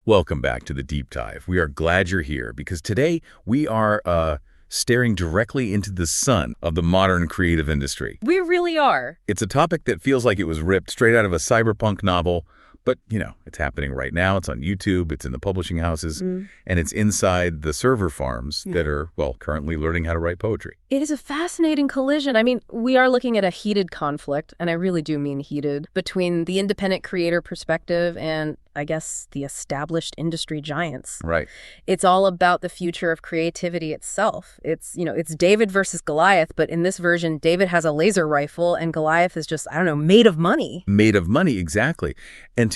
Welcome back to the Deep Dive. We are glad you're here because today we are staring directly into the sun of the modern creative industry. We really are. It's a topic that feels like it was ripped straight out of a cyberpunk novel, but, it's happening right now. It's on YouTube, it's in the publishing houses, and it's inside the server farms that are, currently learning how to write poetry. It is a fascinating collision. I mean, we are looking at a heated conflict, and I really do mean heated, between the independent creator perspective and, I guess, the established industry giants. Right. It's all about the future of creativity itself. It's David versus Goliath, but in this version, David has a laser rifle and Goliath is just, made of money. Made of money, exactly. And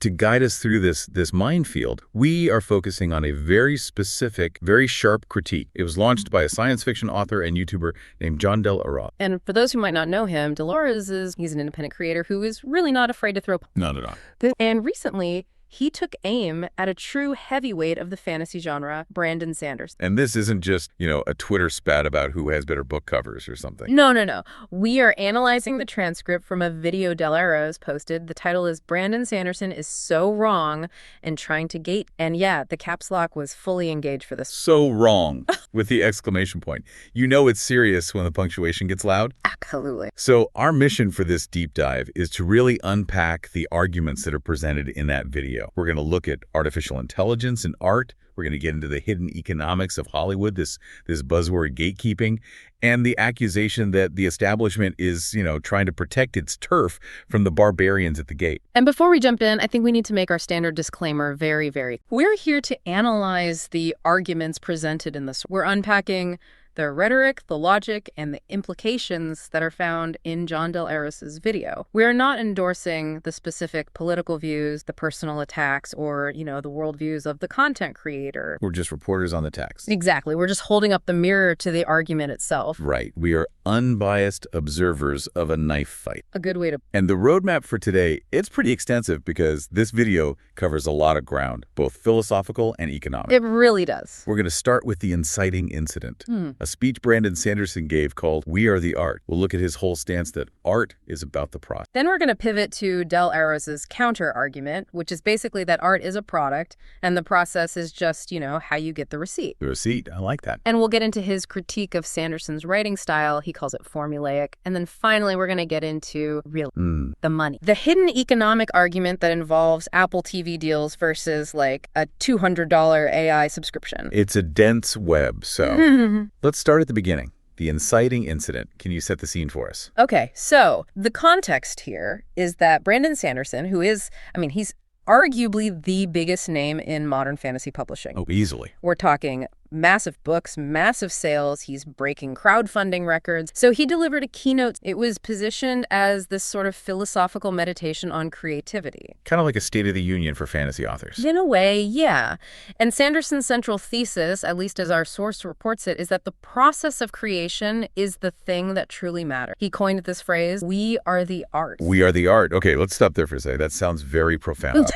to guide us through this minefield, we are focusing on a very specific, very sharp critique. It was launched by a science fiction author and YouTuber named John Del Arroz. And for those who might not know him, he's an independent creator who is really not afraid to throw... Not at all. And recently, he took aim at a true heavyweight of the fantasy genre, Brandon Sanderson. And this isn't just, a Twitter spat about who has better book covers or something. No. We are analyzing the transcript from a video Del Arroz posted. The title is Brandon Sanderson is so wrong and trying to gate. And yeah, the caps lock was fully engaged for this. So wrong with the exclamation point. It's serious when the punctuation gets loud. Absolutely. So our mission for this deep dive is to really unpack the arguments that are presented in that video. We're going to look at artificial intelligence and art. We're going to get into the hidden economics of Hollywood, this buzzword gatekeeping, and the accusation that the establishment is, trying to protect its turf from the barbarians at the gate. And before we jump in, I think we need to make our standard disclaimer very, very. We're here to analyze the arguments presented in this. We're unpacking the rhetoric, the logic, and the implications that are found in John Del Arroz's video. We are not endorsing the specific political views, the personal attacks, or, the worldviews of the content creator. We're just reporters on the text. Exactly. We're just holding up the mirror to the argument itself. Right. We are unbiased observers of a knife fight. A good way to... And the roadmap for today, it's pretty extensive because this video covers a lot of ground, both philosophical and economic. It really does. We're going to start with the inciting incident. A speech Brandon Sanderson gave called We Are the Art. We'll look at his whole stance that art is about the process. Then we're going to pivot to Del Arroz's counter-argument, which is basically that art is a product and the process is just, how you get the receipt. The receipt, I like that. And we'll get into his critique of Sanderson's writing style. He calls it formulaic. And then finally, we're going to get into the money. The hidden economic argument that involves Apple TV deals versus like a $200 AI subscription. It's a dense web, so let's start at the beginning. The inciting incident. Can you set the scene for us? Okay, so the context here is that Brandon Sanderson, who is, he's arguably the biggest name in modern fantasy publishing. Oh, easily. We're talking massive books, massive sales. He's breaking crowdfunding records. So he delivered a keynote. It was positioned as this sort of philosophical meditation on creativity. Kind of like a State of the Union for fantasy authors. In a way, yeah. And Sanderson's central thesis, at least as our source reports it, is that the process of creation is the thing that truly matters. He coined this phrase, we are the art. We are the art. Okay, let's stop there for a second. That sounds very profound.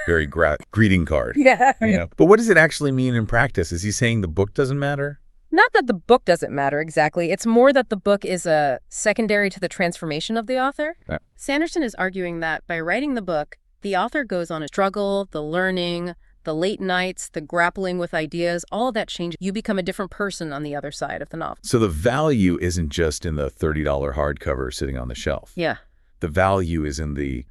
Very greeting card. Yeah. But what does it actually mean in practice? Is he saying the book doesn't matter? Not that the book doesn't matter exactly. It's more that the book is a secondary to the transformation of the author. Yeah. Sanderson is arguing that by writing the book, the author goes on a struggle, the learning, the late nights, the grappling with ideas, all of that changes. You become a different person on the other side of the novel. So the value isn't just in the $30 hardcover sitting on the shelf. Yeah. The value is in the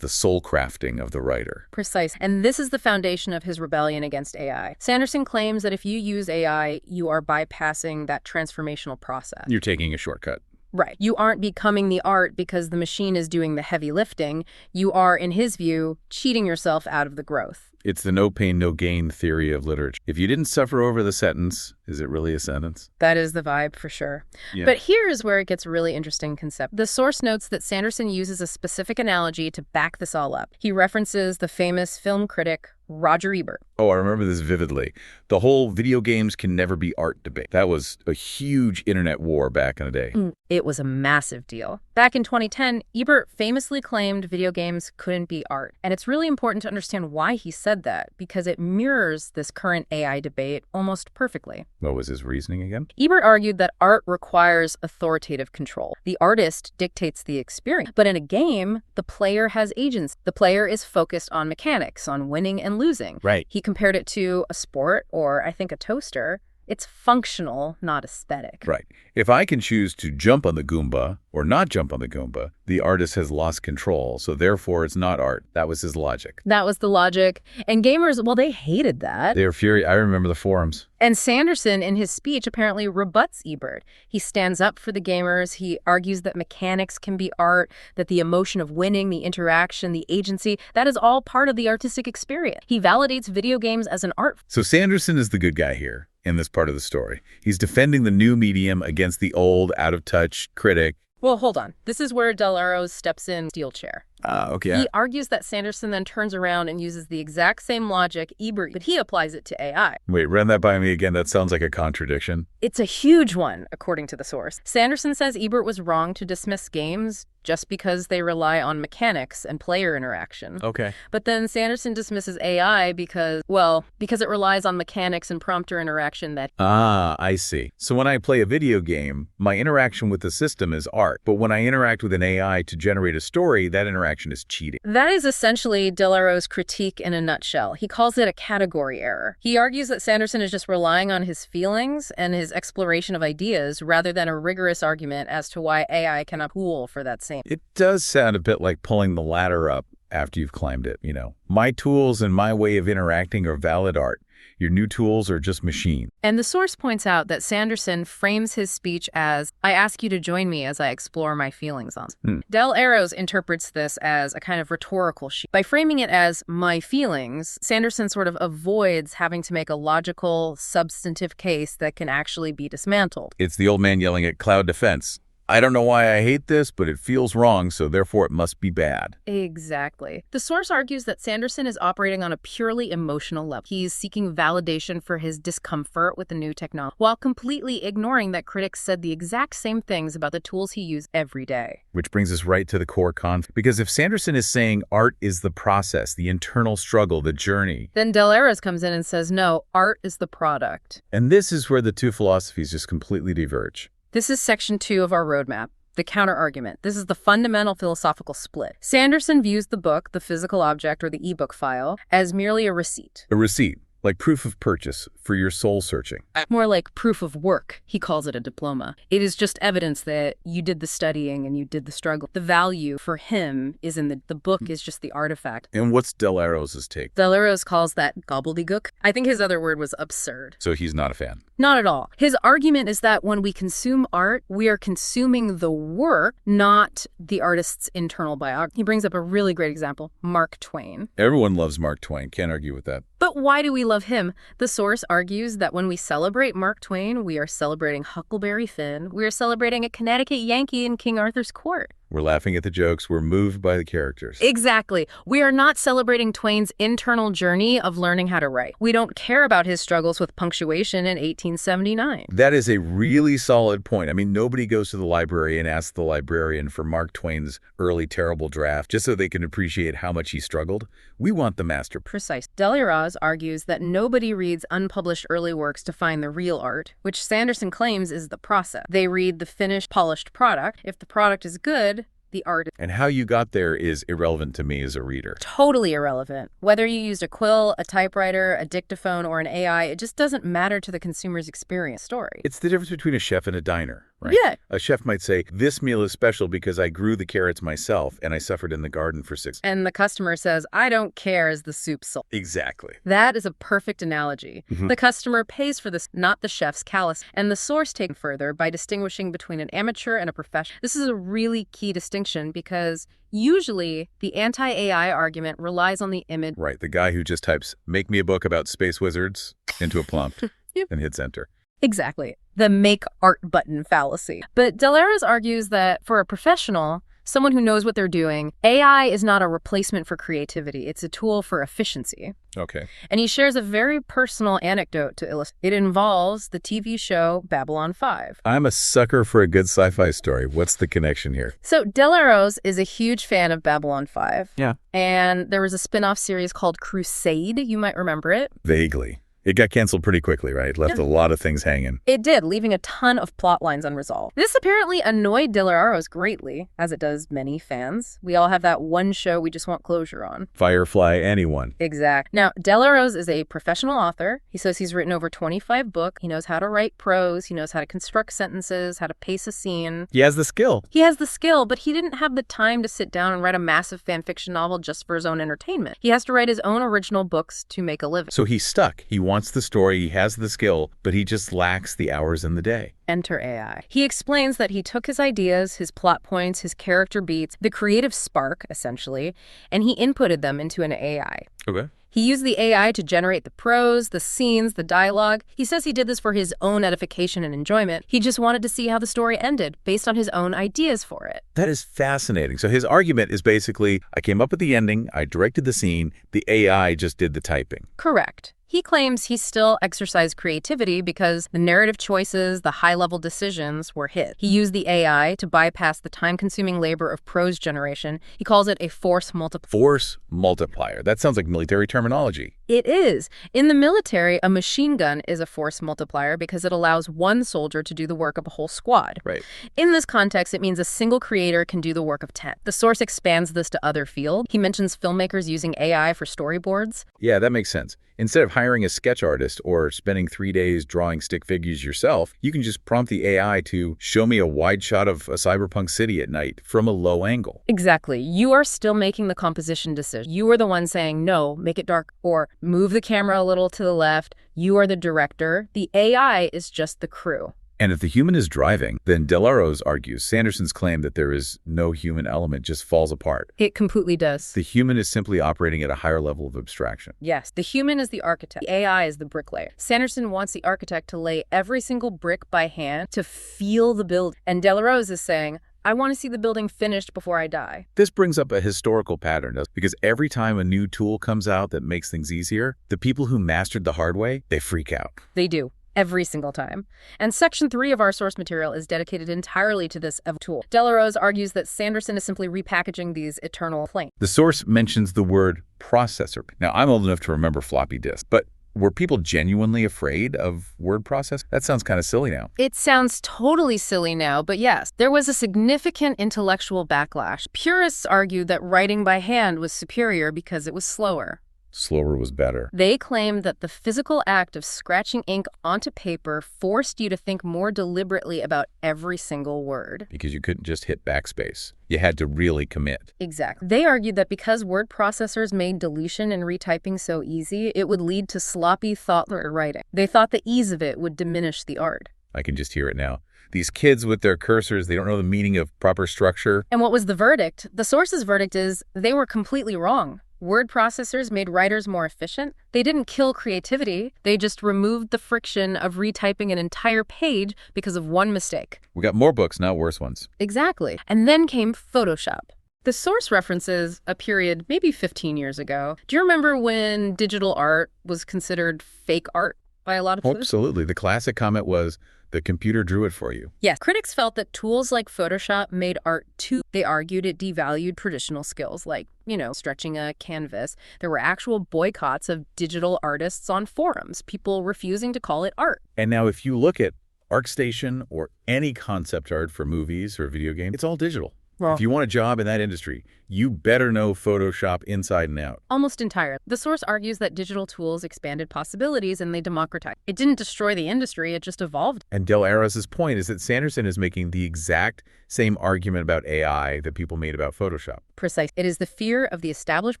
soul crafting of the writer. Precise. And this is the foundation of his rebellion against AI. Sanderson claims that if you use AI, you are bypassing that transformational process. You're taking a shortcut. Right. You aren't becoming the art because the machine is doing the heavy lifting. You are, in his view, cheating yourself out of the growth. It's the no pain, no gain theory of literature. If you didn't suffer over the sentence, is it really a sentence? That is the vibe for sure. Yeah. But here is where it gets really interesting concept. The source notes that Sanderson uses a specific analogy to back this all up. He references the famous film critic Roger Ebert. Oh, I remember this vividly. The whole video games can never be art debate. That was a huge internet war back in the day. It was a massive deal. Back in 2010, Ebert famously claimed video games couldn't be art. And it's really important to understand why he said that, because it mirrors this current AI debate almost perfectly. What was his reasoning again? Ebert argued that art requires authoritative control. The artist dictates the experience. But in a game, the player has agency. The player is focused on mechanics, on winning and losing. Right. He compared it to a sport or, I think, a toaster. It's functional, not aesthetic. Right. If I can choose to jump on the Goomba or not jump on the Goomba, the artist has lost control, so therefore it's not art. That was his logic. That was the logic. And gamers, well, they hated that. They were furious. I remember the forums. And Sanderson, in his speech, apparently rebuts Ebert. He stands up for the gamers. He argues that mechanics can be art, that the emotion of winning, the interaction, the agency, that is all part of the artistic experience. He validates video games as an art. So Sanderson is the good guy here in this part of the story. He's defending the new medium against the old, out-of-touch critic. Well, hold on. This is where Del Arroz steps in steel chair. Okay. He argues that Sanderson then turns around and uses the exact same logic Ebert, but he applies it to AI. Wait, run that by me again. That sounds like a contradiction. It's a huge one, according to the source. Sanderson says Ebert was wrong to dismiss games just because they rely on mechanics and player interaction. Okay. But then Sanderson dismisses AI because it relies on mechanics and prompter interaction that... Ah, I see. So when I play a video game, my interaction with the system is art. But when I interact with an AI to generate a story, that interaction is cheating. That is essentially Del Arro's critique in a nutshell. He calls it a category error. He argues that Sanderson is just relying on his feelings and his exploration of ideas rather than a rigorous argument as to why AI cannot pool for that same. It does sound a bit like pulling the ladder up after you've climbed it, you know. My tools and my way of interacting are valid art. Your new tools are just machine. And the source points out that Sanderson frames his speech as, I ask you to join me as I explore my feelings on. Del Arroz interprets this as a kind of rhetorical sheet. By framing it as my feelings, Sanderson sort of avoids having to make a logical, substantive case that can actually be dismantled. It's the old man yelling at cloud defense. I don't know why I hate this, but it feels wrong, so therefore it must be bad. Exactly. The source argues that Sanderson is operating on a purely emotional level. He's seeking validation for his discomfort with the new technology, while completely ignoring that critics said the exact same things about the tools he used every day. Which brings us right to the core conflict. Because if Sanderson is saying art is the process, the internal struggle, the journey, then Del Arroz comes in and says, no, art is the product. And this is where the two philosophies just completely diverge. This is section 2 of our roadmap, the counter-argument. This is the fundamental philosophical split. Sanderson views the book, the physical object or the ebook file, as merely a receipt. A receipt, like proof of purchase for your soul searching. More like proof of work. He calls it a diploma. It is just evidence that you did the studying and you did the struggle. The value for him is in the book is just the artifact. And what's Del Arroz's take? Del Arroz calls that gobbledygook. I think his other word was absurd. So he's not a fan. Not at all. His argument is that when we consume art, we are consuming the work, not the artist's internal biography. He brings up a really great example, Mark Twain. Everyone loves Mark Twain. Can't argue with that. But why do we love him? The source argues that when we celebrate Mark Twain, we are celebrating Huckleberry Finn. We are celebrating a Connecticut Yankee in King Arthur's court. We're laughing at the jokes. We're moved by the characters. Exactly. We are not celebrating Twain's internal journey of learning how to write. We don't care about his struggles with punctuation in 1879. That is a really solid point. I mean, nobody goes to the library and asks the librarian for Mark Twain's early terrible draft just so they can appreciate how much he struggled. We want the master. Precise. Del Arroz argues that nobody reads unpublished early works to find the real art, which Sanderson claims is the process. They read the finished, polished product. If the product is good, the art. And how you got there is irrelevant to me as a reader. Totally irrelevant. Whether you used a quill, a typewriter, a dictaphone, or an AI, it just doesn't matter to the consumer's experience story. It's the difference between a chef and a diner, right? Yeah. A chef might say, this meal is special because I grew the carrots myself and I suffered in the garden for 6 months. And the customer says, I don't care as the soup sold. Exactly. That is a perfect analogy. The customer pays for this, not the chef's callous. And the source takes further by distinguishing between an amateur and a professional. This is a really key distinction because usually the anti-AI argument relies on the image. Right. The guy who just types, make me a book about space wizards into a prompt and hits enter. Exactly. The make art button fallacy. But Del Arroz argues that for a professional, someone who knows what they're doing. AI is not a replacement for creativity. It's a tool for efficiency. Okay. And he shares a very personal anecdote to illustrate. It involves the TV show Babylon 5. I'm a sucker for a good sci-fi story. What's the connection here? So Arroz is a huge fan of Babylon 5. Yeah. And there was a spin-off series called Crusade. You might remember it. Vaguely. It got canceled pretty quickly, right? Left a lot of things hanging. It did, leaving a ton of plot lines unresolved. This apparently annoyed Arroz greatly, as it does many fans. We all have that one show we just want closure on. Firefly, anyone. Exact. Now, Arroz is a professional author. He says he's written over 25 books. He knows how to write prose. He knows how to construct sentences, how to pace a scene. He has the skill. He has the skill, but he didn't have the time to sit down and write a massive fan fiction novel just for his own entertainment. He has to write his own original books to make a living. So he's stuck. He wants the story, he has the skill, but he just lacks the hours in the day. Enter AI. He explains that he took his ideas, his plot points, his character beats, the creative spark, essentially, and he inputted them into an AI. Okay. He used the AI to generate the prose, the scenes, the dialogue. He says he did this for his own edification and enjoyment. He just wanted to see how the story ended, based on his own ideas for it. That is fascinating. So his argument is basically, I came up with the ending, I directed the scene, the AI just did the typing. Correct. He claims he still exercised creativity because the narrative choices, the high-level decisions were his. He used the AI to bypass the time-consuming labor of prose generation. He calls it a force multiplier. Force multiplier. That sounds like military terminology. It is. In the military, a machine gun is a force multiplier because it allows one soldier to do the work of a whole squad. Right. In this context, it means a single creator can do the work of 10. The source expands this to other fields. He mentions filmmakers using AI for storyboards. Yeah, that makes sense. Instead of hiring a sketch artist or spending 3 days drawing stick figures yourself, you can just prompt the AI to show me a wide shot of a cyberpunk city at night from a low angle. Exactly. You are still making the composition decision. You are the one saying, no, make it dark, or move the camera a little to the left. You are the director. The AI is just the crew. And if the human is driving, then Arroz argues Sanderson's claim that there is no human element just falls apart. It completely does. The human is simply operating at a higher level of abstraction. Yes, the human is the architect. The AI is the bricklayer. Sanderson wants the architect to lay every single brick by hand to feel the building. And Arroz is saying, I want to see the building finished before I die. This brings up a historical pattern, because every time a new tool comes out that makes things easier, the people who mastered the hard way, they freak out. They do. Every single time. And Section 3 of our source material is dedicated entirely to this tool. Arroz argues that Sanderson is simply repackaging these eternal claims. The source mentions the word processor. Now, I'm old enough to remember floppy disks, but were people genuinely afraid of word processor? That sounds kind of silly now. It sounds totally silly now, but yes, there was a significant intellectual backlash. Purists argued that writing by hand was superior because it was slower. Slower was better. They claimed that the physical act of scratching ink onto paper forced you to think more deliberately about every single word. Because you couldn't just hit backspace. You had to really commit. Exactly. They argued that because word processors made deletion and retyping so easy, it would lead to sloppy, thoughtless writing. They thought the ease of it would diminish the art. I can just hear it now. These kids with their cursors, they don't know the meaning of proper structure. And what was the verdict? The source's verdict is they were completely wrong. Word processors made writers more efficient. They didn't kill creativity. They just removed the friction of retyping an entire page because of one mistake. We got more books, not worse ones. Exactly. And then came Photoshop. The source references a period maybe 15 years ago. Do you remember when digital art was considered fake art by a lot of people? Absolutely. The classic comment was, the computer drew it for you. Yes. Critics felt that tools like Photoshop made art too. They argued it devalued traditional skills like, stretching a canvas. There were actual boycotts of digital artists on forums, people refusing to call it art. And now if you look at ArtStation or any concept art for movies or video games, it's all digital. Well, if you want a job in that industry, you better know Photoshop inside and out. Almost entirely. The source argues that digital tools expanded possibilities and they democratized. It didn't destroy the industry, it just evolved. And Arroz's point is that Sanderson is making the exact same argument about AI that people made about Photoshop. Precise. It is the fear of the established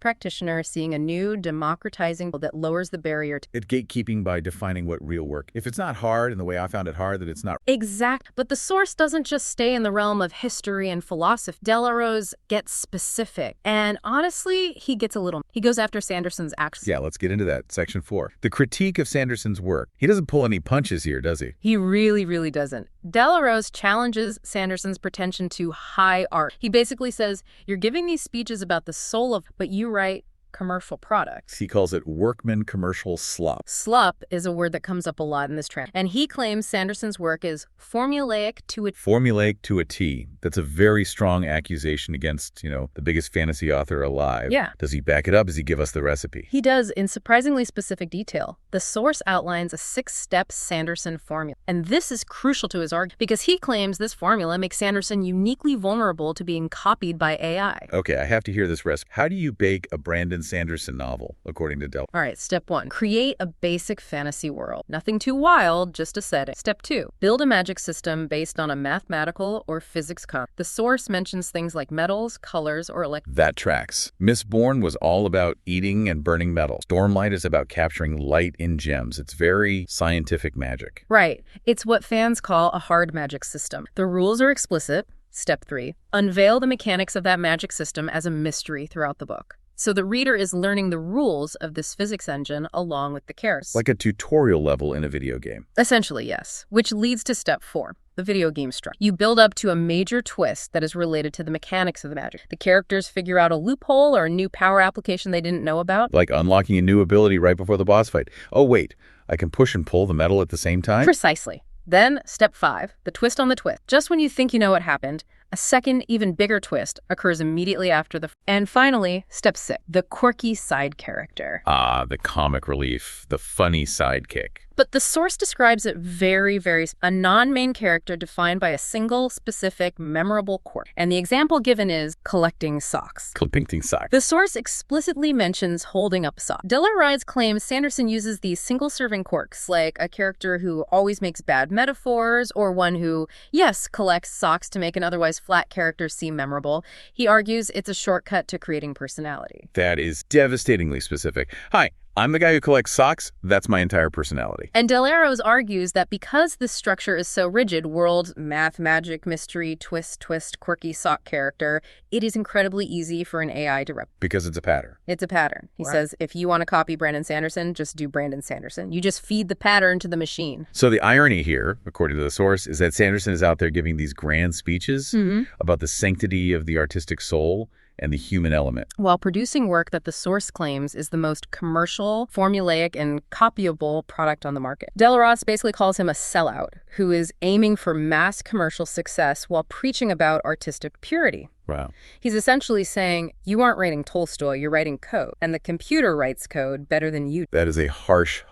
practitioner seeing a new democratizing that lowers the barrier to... It's gatekeeping by defining what real work. If it's not hard, and the way I found it hard, that it's not... Exact. But the source doesn't just stay in the realm of history and philosophy. Arroz gets specific. And honestly, he goes after Sanderson's actions. Yeah, let's get into that. Section 4. The critique of Sanderson's work. He doesn't pull any punches here, does he? He really, really doesn't. Arroz challenges Sanderson's pretension to high art. He basically says, you're giving these speeches about the soul of, but you write commercial products. He calls it workman commercial slop. Slop is a word that comes up a lot in this trend. And he claims Sanderson's work is formulaic to a T. That's a very strong accusation against, the biggest fantasy author alive. Yeah. Does he back it up? Does he give us the recipe? He does, in surprisingly specific detail. The source outlines a 6-step Sanderson formula. And this is crucial to his argument because he claims this formula makes Sanderson uniquely vulnerable to being copied by AI. Okay, I have to hear this recipe. How do you bake a Brandon Sanderson novel, according to All right, step 1, create a basic fantasy world. Nothing too wild, just a setting. Step 2, build a magic system based on a mathematical or physics concept. The source mentions things like metals, colors, or That tracks. Mistborn was all about eating and burning metal. Stormlight is about capturing light in gems. It's very scientific magic. Right. It's what fans call a hard magic system. The rules are explicit. Step 3, unveil the mechanics of that magic system as a mystery throughout the book. So the reader is learning the rules of this physics engine along with the characters. Like a tutorial level in a video game. Essentially, yes. Which leads to step 4, the video game structure. You build up to a major twist that is related to the mechanics of the magic. The characters figure out a loophole or a new power application they didn't know about. Like unlocking a new ability right before the boss fight. Oh, wait, I can push and pull the metal at the same time? Precisely. Then, step 5, the twist on the twist. Just when you think you know what happened, a second, even bigger twist occurs immediately after the... And finally, step 6, the quirky side character. Ah, the comic relief, the funny sidekick. But the source describes it very, a non-main character defined by a single, specific, memorable quirk. And the example given is collecting socks. The source explicitly mentions holding up a sock. Arroz claims Sanderson uses these single-serving quirks, like a character who always makes bad metaphors, or one who, yes, collects socks to make an otherwise flat character seem memorable. He argues it's a shortcut to creating personality. That is devastatingly specific. Hi, I'm the guy who collects socks. That's my entire personality. And Arroz argues that because this structure is so rigid, world, math, magic, mystery, twist, quirky sock character, it is incredibly easy for an AI to replicate. Because it's a pattern. It's a pattern. He says, if you want to copy Brandon Sanderson, just do Brandon Sanderson. You just feed the pattern to the machine. So the irony here, according to the source, is that Sanderson is out there giving these grand speeches about the sanctity of the artistic soul and the human element, while producing work that the source claims is the most commercial, formulaic, and copyable product on the market. Arroz basically calls him a sellout who is aiming for mass commercial success while preaching about artistic purity. Wow. He's essentially saying, you aren't writing Tolstoy, you're writing code, and the computer writes code better than you. That is a harsh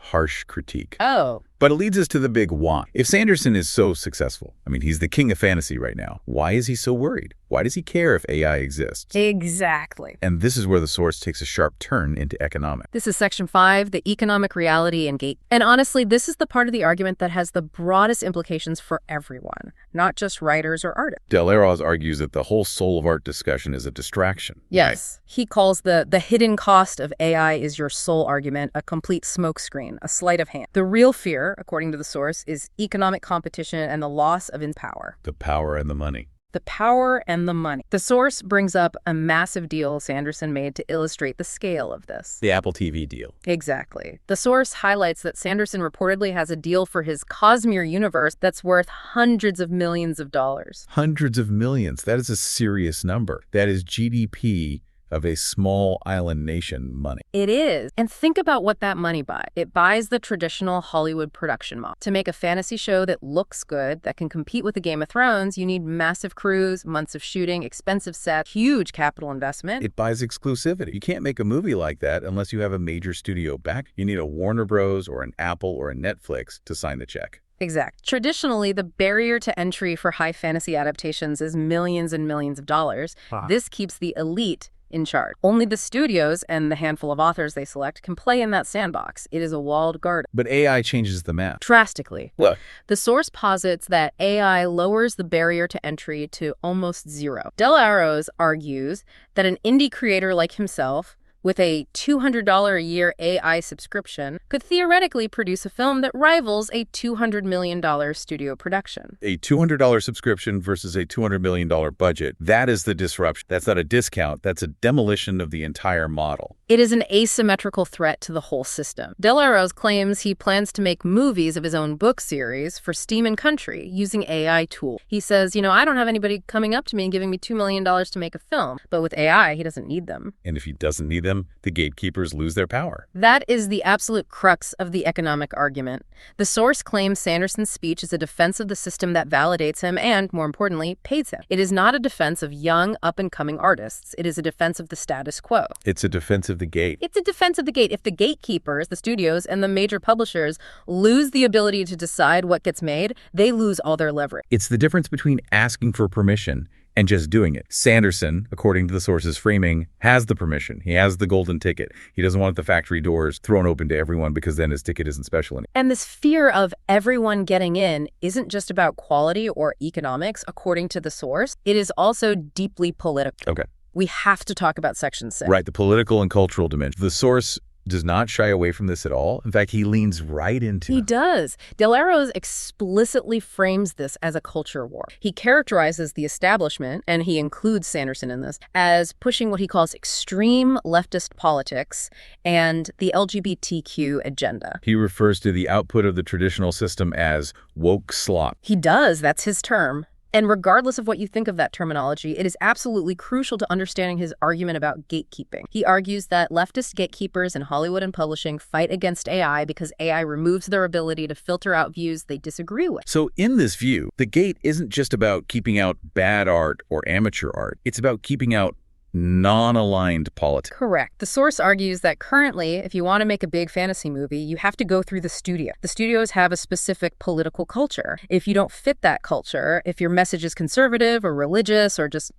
critique. Oh. But it leads us to the big why. If Sanderson is so successful, he's the king of fantasy right now, why is he so worried? Why does he care if AI exists? Exactly. And this is where the source takes a sharp turn into economics. This is section 5, the economic reality and gate. And honestly, this is the part of the argument that has the broadest implications for everyone, not just writers or artists. Arroz argues that the whole soul of art discussion is a distraction. Yes. Right? He calls the hidden cost of AI is your soul argument a complete smokescreen, a sleight of hand. The real fear, according to the source, is economic competition and the loss of power. The power and the money. The power and the money. The source brings up a massive deal Sanderson made to illustrate the scale of this. The Apple TV deal. Exactly. The source highlights that Sanderson reportedly has a deal for his Cosmere universe that's worth hundreds of millions of dollars. Hundreds of millions. That is a serious number. That is GDP of a small island nation money. It is. And think about what that money buys. It buys the traditional Hollywood production model. To make a fantasy show that looks good, that can compete with the Game of Thrones, you need massive crews, months of shooting, expensive sets, huge capital investment. It buys exclusivity. You can't make a movie like that unless you have a major studio back. You need a Warner Bros. Or an Apple or a Netflix to sign the check. Exact. Traditionally, the barrier to entry for high fantasy adaptations is millions and millions of dollars. This keeps the elite in charge. Only the studios and the handful of authors they select can play in that sandbox. It is a walled garden. But AI changes the map. Drastically. Look. The source posits that AI lowers the barrier to entry to almost zero. Arroz argues that an indie creator like himself with a $200 a year AI subscription, could theoretically produce a film that rivals a $200 million studio production. A $200 subscription versus a $200 million budget. That is the disruption. That's not a discount. That's a demolition of the entire model. It is an asymmetrical threat to the whole system. Arroz claims he plans to make movies of his own book series for Steam and Country using AI tools. He says, I don't have anybody coming up to me and giving me $2 million to make a film. But with AI, he doesn't need them. And if he doesn't need them, the gatekeepers lose their power. That is the absolute crux of the economic argument. The source claims Sanderson's speech is a defense of the system that validates him and, more importantly, pays him. It is not a defense of young, up-and-coming artists. It is a defense of the status quo. It's a defense of the gate. It's a defense of the gate. If the gatekeepers, the studios, and the major publishers lose the ability to decide what gets made, they lose all their leverage. It's the difference between asking for permission and just doing it. Sanderson, according to the source's framing, has the permission. He has the golden ticket. He doesn't want the factory doors thrown open to everyone because then his ticket isn't special anymore. And this fear of everyone getting in isn't just about quality or economics, according to the source. It is also deeply political. Okay. We have to talk about Section 6. Right, the political and cultural dimension. The source does not shy away from this at all. In fact, he leans right into it. He does. Arroz explicitly frames this as a culture war. He characterizes the establishment, and he includes Sanderson in this, as pushing what he calls extreme leftist politics and the LGBTQ agenda. He refers to the output of the traditional system as woke slop. He does. That's his term. And regardless of what you think of that terminology, it is absolutely crucial to understanding his argument about gatekeeping. He argues that leftist gatekeepers in Hollywood and publishing fight against AI because AI removes their ability to filter out views they disagree with. So in this view, the gate isn't just about keeping out bad art or amateur art. It's about keeping out non-aligned politics. Correct. The source argues that currently, if you want to make a big fantasy movie, you have to go through the studio. The studios have a specific political culture. If you don't fit that culture, if your message is conservative or religious or just,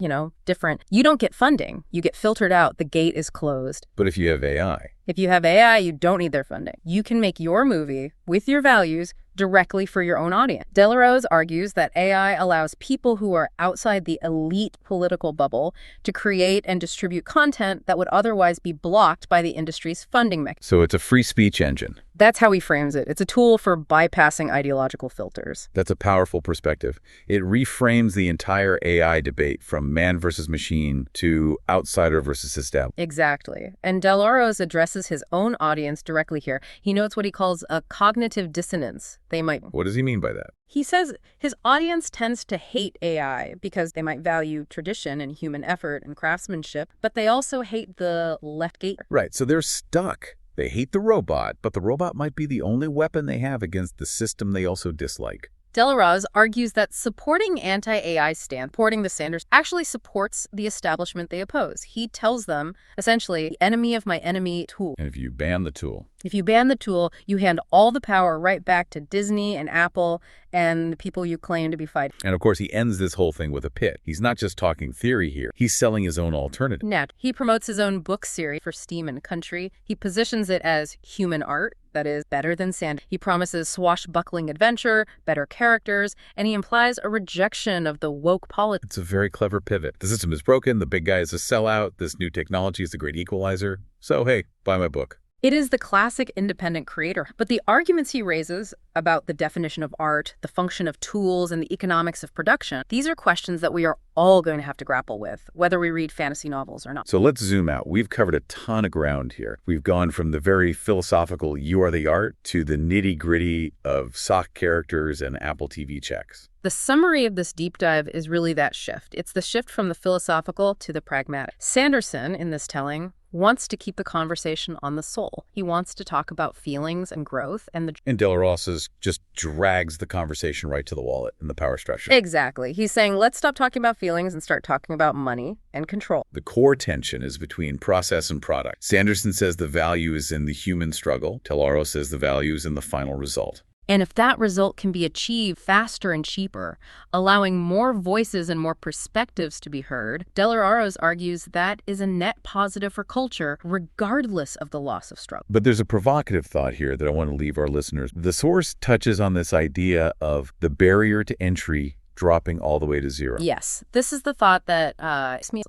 different, you don't get funding. You get filtered out. The gate is closed. But if you have AI... If you have AI, you don't need their funding. You can make your movie with your values directly for your own audience. Arroz argues that AI allows people who are outside the elite political bubble to create and distribute content that would otherwise be blocked by the industry's funding mechanism. So it's a free speech engine. That's how he frames it. It's a tool for bypassing ideological filters. That's a powerful perspective. It reframes the entire AI debate from man versus machine to outsider versus established. Exactly. And Arroz addresses his own audience directly here. He notes what he calls a cognitive dissonance. What does he mean by that? He says his audience tends to hate AI because they might value tradition and human effort and craftsmanship, but they also hate the left gate. Right, so they're stuck. They hate the robot, but the robot might be the only weapon they have against the system they also dislike. Arroz argues that supporting anti-AI supporting the Sanders actually supports the establishment they oppose. He tells them, essentially, the enemy of my enemy tool. And if you ban the tool, you hand all the power right back to Disney and Apple and the people you claim to be fighting. And of course, he ends this whole thing with a pit. He's not just talking theory here. He's selling his own alternative. He promotes his own book series for Steam and Country. He positions it as human art, that is, better than sand. He promises swashbuckling adventure, better characters, and he implies a rejection of the woke politics. It's a very clever pivot. The system is broken, the big guy is a sellout, this new technology is the great equalizer. So hey, buy my book. It is the classic independent creator, but the arguments he raises about the definition of art, the function of tools, and the economics of production, these are questions that we are all going to have to grapple with, whether we read fantasy novels or not. So let's zoom out. We've covered a ton of ground here. We've gone from the very philosophical you are the art to the nitty-gritty of sock characters and Apple TV checks. The summary of this deep dive is really that shift. It's the shift from the philosophical to the pragmatic. Sanderson, in this telling, wants to keep the conversation on the soul. He wants to talk about feelings and growth and Arroz just drags the conversation right to the wallet and the power structure. Exactly. He's saying, let's stop talking about feelings and start talking about money and control. The core tension is between process and product. Sanderson says the value is in the human struggle. Arroz says the value is in the final result. And if that result can be achieved faster and cheaper, allowing more voices and more perspectives to be heard, Arroz argues that is a net positive for culture, regardless of the loss of struggle. But there's a provocative thought here that I want to leave our listeners. The source touches on this idea of the barrier to entry dropping all the way to zero. Yes, this is the thought that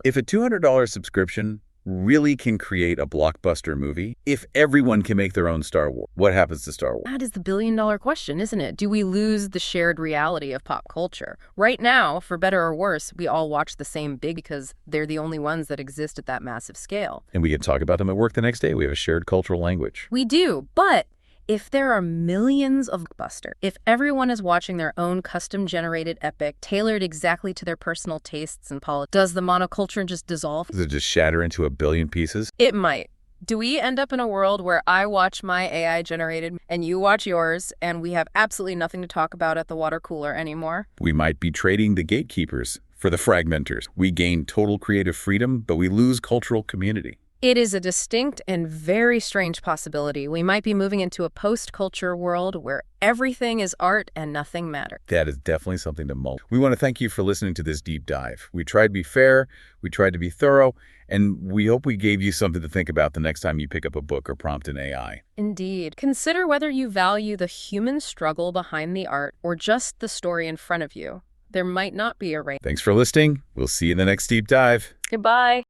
if a $200 subscription really can create a blockbuster movie? If everyone can make their own Star Wars, what happens to Star Wars? That is the billion-dollar question, isn't it? Do we lose the shared reality of pop culture? Right now, for better or worse, we all watch the same big because they're the only ones that exist at that massive scale. And we can talk about them at work the next day. We have a shared cultural language. We do, but if there are millions of blockbusters, if everyone is watching their own custom-generated epic, tailored exactly to their personal tastes and politics, does the monoculture just dissolve? Does it just shatter into a billion pieces? It might. Do we end up in a world where I watch my AI-generated and you watch yours, and we have absolutely nothing to talk about at the water cooler anymore? We might be trading the gatekeepers for the fragmenters. We gain total creative freedom, but we lose cultural community. It is a distinct and very strange possibility. We might be moving into a post-culture world where everything is art and nothing matters. That is definitely something to mull. We want to thank you for listening to this deep dive. We tried to be fair, we tried to be thorough, and we hope we gave you something to think about the next time you pick up a book or prompt an AI. Indeed. Consider whether you value the human struggle behind the art or just the story in front of you. There might not be a right. Thanks for listening. We'll see you in the next deep dive. Goodbye.